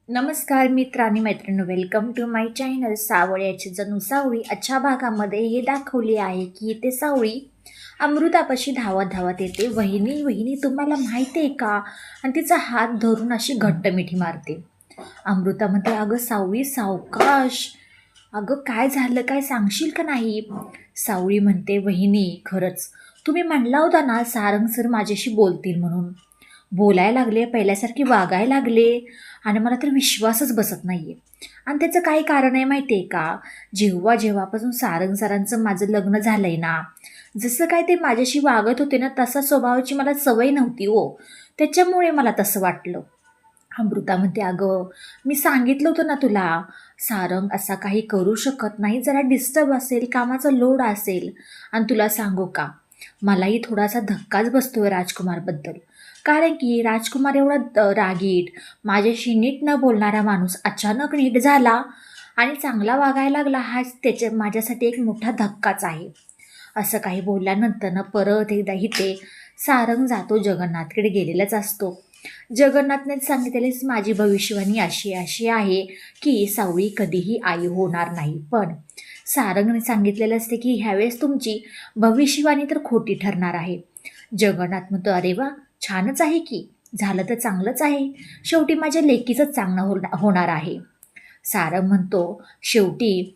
नमस्कार मित्र आणि मैत्रिणी, वेलकम टू माय चॅनल. सावळ्याची जणू सावळी आजच्या भागामध्ये हे दाखवले आहे की ते सावळी अमृतापाशी धावत धावत येते. वहिनी वहिनी तुम्हाला माहिती आहे का? आणि तिचा हात धरून अशी घट्ट मिठी मारते. अमृता म्हणते, अगं सावळी सावकाश, अगं काय झालं, काय सांगशील का नाही? सावळी म्हणते, वहिनी खरंच तुम्ही म्हणला होता ना सारंग सर माझ्याशी बोलतील म्हणून. बोलायला लागले, पहिल्यासारखे वागायला लागले आणि मला तर विश्वासच बसत नाही आहे. आणि त्याचं काही कारण आहे माहिती आहे का? जेव्हापासून सारंग सरांचं माझं लग्न झालं आहे ना, जसं काय ते माझ्याशी वागत होते ना, तसा स्वभावाची मला सवय नव्हती हो. त्याच्यामुळे मला तसं वाटलं. अमृता म्हणते, अगं मी सांगितलं होतं ना तुला, सारंग असा काही करू शकत नाही, जरा डिस्टर्ब असेल, कामाचा लोड असेल. आणि तुला सांगू का, मलाही थोडासा धक्काच बसतोय राजकुमारबद्दल. कारण की राजकुमार एवढा रागीट, माझ्याशी नीट न बोलणारा माणूस अचानक नीट झाला आणि चांगला वागायला लागला, हा माझ्यासाठी एक मोठा धक्काच आहे. असं काही बोलल्यानंतर ना परत एकदा इथे सारंग जातो, जगन्नाथकडे गेलेलाच असतो. जगन्नाथने सांगितलेलीच माझी भविष्यवाणी अशी अशी आहे की सावळी कधीही आई होणार नाही. पण सारंगने सांगितलेलं असते की ह्यावेळेस तुमची भविष्यवाणी तर खोटी ठरणार आहे. जगन्नाथ म्हणतो, अरे वा, छानच आहे की, झालं तर चांगलंच आहे, शेवटी माझ्या लेकीचंच चांगलं होणार आहे. सारंग म्हणतो, शेवटी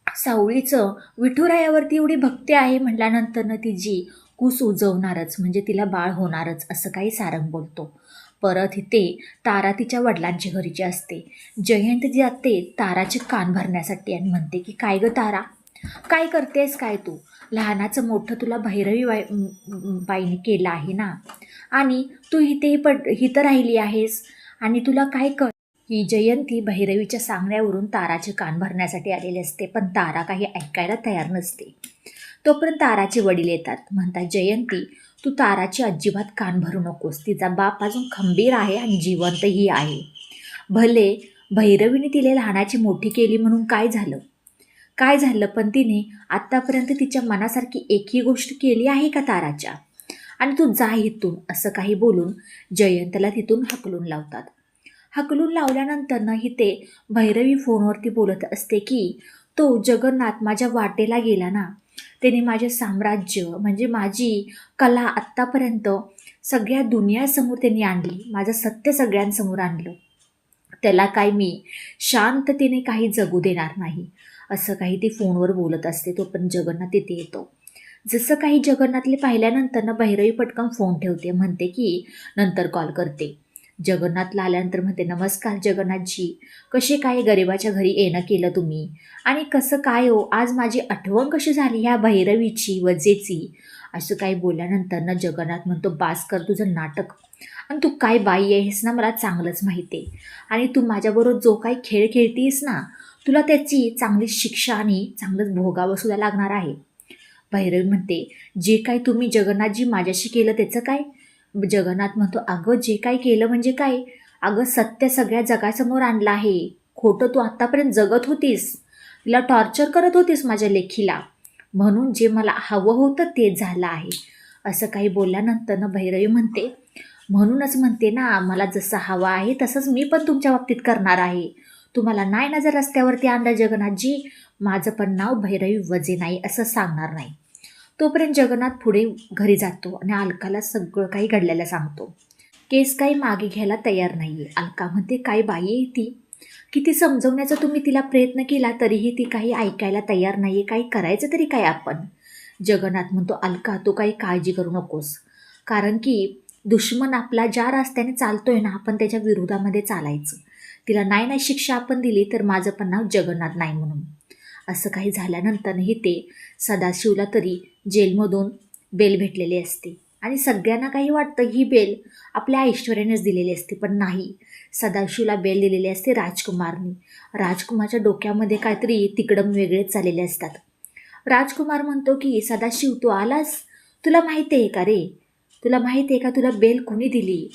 सावळीचं विठुरायावरती एवढी भक्ती आहे म्हटल्यानंतर ना तिची कूस उजवणारच, म्हणजे तिला बाळ होणारच, असं काही सारंग बोलतो. परत इथे तारा तिच्या वडिलांच्या घरीची असते. जयंत जाते ताराचे कान भरण्यासाठी आणि म्हणते की, काय ग तारा, काय करतेस काय तू? लहानाचं मोठं तुला भैरवी बाईने केलं आहे ना, आणि तू इथं राहिली आहेस, आणि तुला काय कर. ही जयंती भैरवीच्या सांगण्यावरून ताराचे कान भरण्यासाठी आलेले असते, पण तारा काही ऐकायला तयार नसते. तोपर्यंत ताराचे वडील येतात, म्हणतात, जयंती तू ताराची अजिबात कान भरू नकोस, तिचा बाप अजून खंबीर आहे आणि जिवंतही आहे. भले भैरवीने तिला लहानाची मोठी केली म्हणून काय झालं, पण तिने आत्तापर्यंत तिच्या मनासारखी एकही गोष्ट केली आहे का ताराच्या? आणि तू जा इथून, असं काही बोलून जयंतला तिथून हकलून लावतात. हकलून लावल्यानंतर ना इथे भैरवी फोनवरती बोलत असते की, तो जगन्नाथ माझ्या वाटेला गेला ना, त्याने माझे साम्राज्य म्हणजे माझी कला आत्तापर्यंत सगळ्या दुनियासमोर त्यांनी आणली, माझं सत्य सगळ्यांसमोर आणलं. त्याला काय मी शांततेने काही जगू देणार नाही, असं काही ती फोनवर बोलत असते. तो पण जगन्नाथ तिथे येतो. जसं काही जगन्नाथले पाहिल्यानंतर ना भैरवी पटकन फोन ठेवते, म्हणते की नंतर कॉल करते. जगन्नाथला आल्यानंतर म्हणते, नमस्कार जगन्नाथजी, कसे काय गरिबाच्या घरी येणं केलं तुम्ही, आणि कसं काय हो आज माझी आठवण कशी झाली ह्या भैरवीची वजेची? असं काही बोलल्यानंतर ना जगन्नाथ म्हणतो, बास कर तुझं नाटक, आणि तू काय बाई आहेस ना मला चांगलंच माहिती आहे, आणि तू माझ्याबरोबर जो काही खेळ खेळतीस ना, तुला त्याची चांगली शिक्षा आणि चांगलंच भोगावं सुद्धा लागणार आहे. भैरवी म्हणते, जे काय तुम्ही जगन्नाथजी माझ्याशी केलं त्याचं काय? जगन्नाथ म्हणतो, अगं जे काय केलं म्हणजे काय? अगं सत्य सगळ्या जगासमोर आणलं आहे. खोटं तू आत्तापर्यंत जगत होतीस, तिला टॉर्चर करत होतीस माझ्या लेखीला, म्हणून जे मला हवं होतं तेच झालं आहे. असं काही बोलल्यानंतर ना भैरवी म्हणते, म्हणूनच म्हणते ना, मला जसं हवं आहे तसंच मी पण तुमच्या बाबतीत करणार आहे. तुम्हाला नाही ना जर रस्त्यावरती आणलं जगन्नाथजी, माझं पण नाव भैरवी वजे नाही असं सांगणार नाही. तोपर्यंत जगन्नाथ पुढे घरी जातो आणि अलकाला सगळं काही घडलेलं सांगतो. केस काही मागे घ्यायला तयार नाही आहे. अलका म्हणते, काय बाई आहे ती, किती समजवण्याचा तुम्ही तिला प्रयत्न केला तरीही ती काही ऐकायला तयार नाही आहे, काही करायचं तरी काय आपण? जगन्नाथ म्हणतो, अलका तू काही काळजी करू नकोस, कारण की दुश्मन आपला ज्या रस्त्याने चालतोय ना, आपण त्याच्या विरोधामध्ये चालायचं. तिला नाही शिक्षा आपण दिली तर माझं पण नाव जगन्नाथ नाही म्हणून. असं काही झाल्यानंतरही ते सदाशिवला तरी जेलमधून बेल भेटलेली असते, आणि सगळ्यांना काही वाटतं ही बेल आपल्या ऐश्वर्यानेच दिलेली असते, पण नाही, सदाशिवला बेल दिलेली असते राजकुमारनी. राजकुमारच्या डोक्यामध्ये काहीतरी तिकडम वेगळेच चाललेले असतात. राजकुमार म्हणतो की, सदाशिव तू आलास, तुला माहिती आहे का रे, तुला माहिती आहे का तुला बेल कोणी दिली?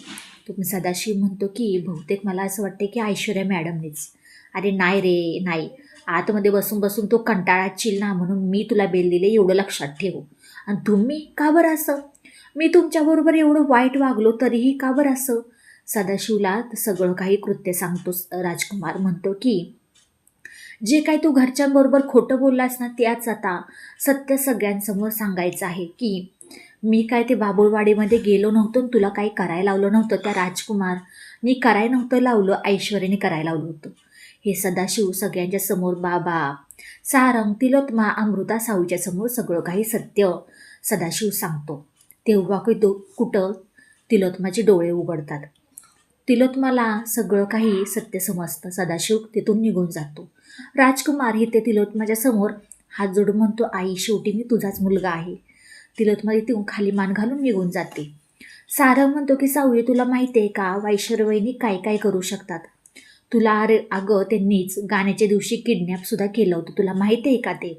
तो सदाशिव म्हणतो की, बहुतेक मला असं वाटते की ऐश्वर्या मॅडमनीच. अरे नाही रे नाही, आतमध्ये बसून बसून तो कंटाळाचील ना, म्हणून मी तुला बेल दिले, एवढं लक्षात ठेव. आणि तुम्ही का बरं असं, मी तुमच्याबरोबर एवढं वाईट वागलो तरीही का बरं असं? सदाशिवला सगळं काही कृत्य सांगतो. राजकुमार म्हणतो की जे काही तू घरच्यांबरोबर खोटं बोललास ना त्याच आता सत्य सगळ्यांसमोर सांगायचं आहे की मी काय ते बाबुळवाडीमध्ये गेलो नव्हतो आणि तुला काही करायला लावलं नव्हतं. त्या राजकुमारनी करायला नव्हतं लावलं, ऐश्वर्याने करायला लावलं होतं. हे सदाशिव सगळ्यांच्या समोर बाबा, सारंग, तिलोत्मा, अमृता साऊच्या समोर सगळं काही सत्य सदाशिव सांगतो. तेव्हा कुठं तिलोत्माचे डोळे उघडतात. तिलोत्माला सगळं काही सत्य समजतं. सदाशिव तिथून निघून जातो. राजकुमार ही ते तिलोत्माच्या समोर हात जोडून म्हणतो, आई शेवटी मी तुझाच मुलगा आहे. तिलोत्मा तिथून खाली मान घालून निघून जाते. सारंग म्हणतो की सावळी तुला माहिती आहे का वैश्वर्यवहिनी काय काय करू शकतात. तुला अगं त्यांनीच गाण्याच्या दिवशी किडनॅपसुद्धा केलं होतं, तुला माहिती आहे का ते.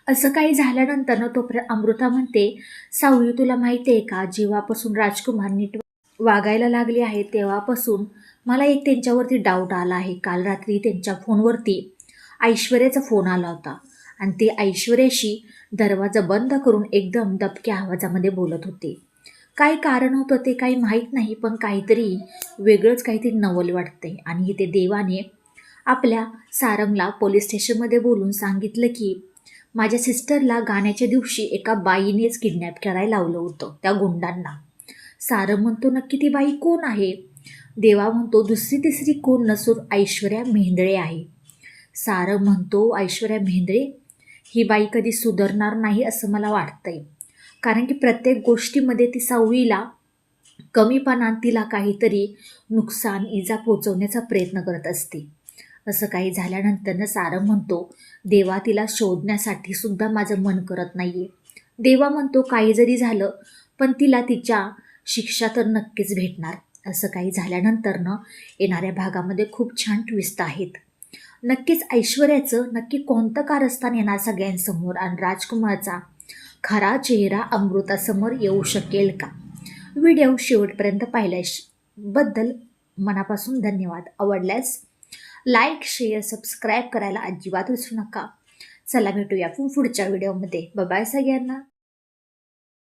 असं काही झाल्यानंतर ना तोपर्यंत अमृता म्हणते, सावळी तुला माहिती आहे का जेव्हापासून राजकुमार नीट वागायला लागले आहे तेव्हापासून मला एक त्यांच्यावरती डाऊट आला आहे. काल रात्री त्यांच्या फोनवरती ऐश्वर्याचा फोन आला होता आणि ते ऐश्वर्याशी दरवाजा बंद करून एकदम दबक्या आवाजामध्ये बोलत होते. काय कारण होतं ते काही माहीत नाही, पण काहीतरी वेगळंच काहीतरी नवल वाटतंय. आणि इथे देवाने आपल्या सारंगला पोलीस स्टेशनमध्ये बोलून सांगितलं की माझ्या सिस्टरला गाण्याच्या दिवशी एका बाईनेच किडनॅप करायला लावलं होतं त्या गुंडांना. सारंग म्हणतो नक्की ती बाई कोण आहे. देवा म्हणतो दुसरी तिसरी कोण नसून ऐश्वर्या मेहेंदळे आहे. सारंग म्हणतो ऐश्वर्या मेहेंदळे ही बाई कधी सुधारणार नाही असं मला वाटतंय, कारण की प्रत्येक गोष्टीमध्ये ती सावळीला कमीपणा तिला काहीतरी नुकसान इजा पोचवण्याचा प्रयत्न करत असते. असं काही झाल्यानंतर सारंग म्हणतो देवा तिला शोधण्यासाठी सुद्धा माझं मन करत नाही आहे. देवा म्हणतो काही जरी झालं पण तिला तिच्या शिक्षा तर नक्कीच भेटणार. असं काही झाल्यानंतर येणाऱ्या भागामध्ये खूप छान ट्विस्ट आहेत. नक्कीच ऐश्वर्याचं नक्की कोणतं कारस्थान येणार सगळ्यांसमोर आणि राजकुमारचा खरा चेहरा अमृतासमोर येऊ शकेल का. व्हिडिओ शेवटपर्यंत पाहिल्याबद्दल मनापासून धन्यवाद. आवडल्यास लाईक, शेअर, सबस्क्राईब करायला अजिबात विसरू नका. चला भेटूया पुढच्या व्हिडिओमध्ये. बाय सगळ्यांना.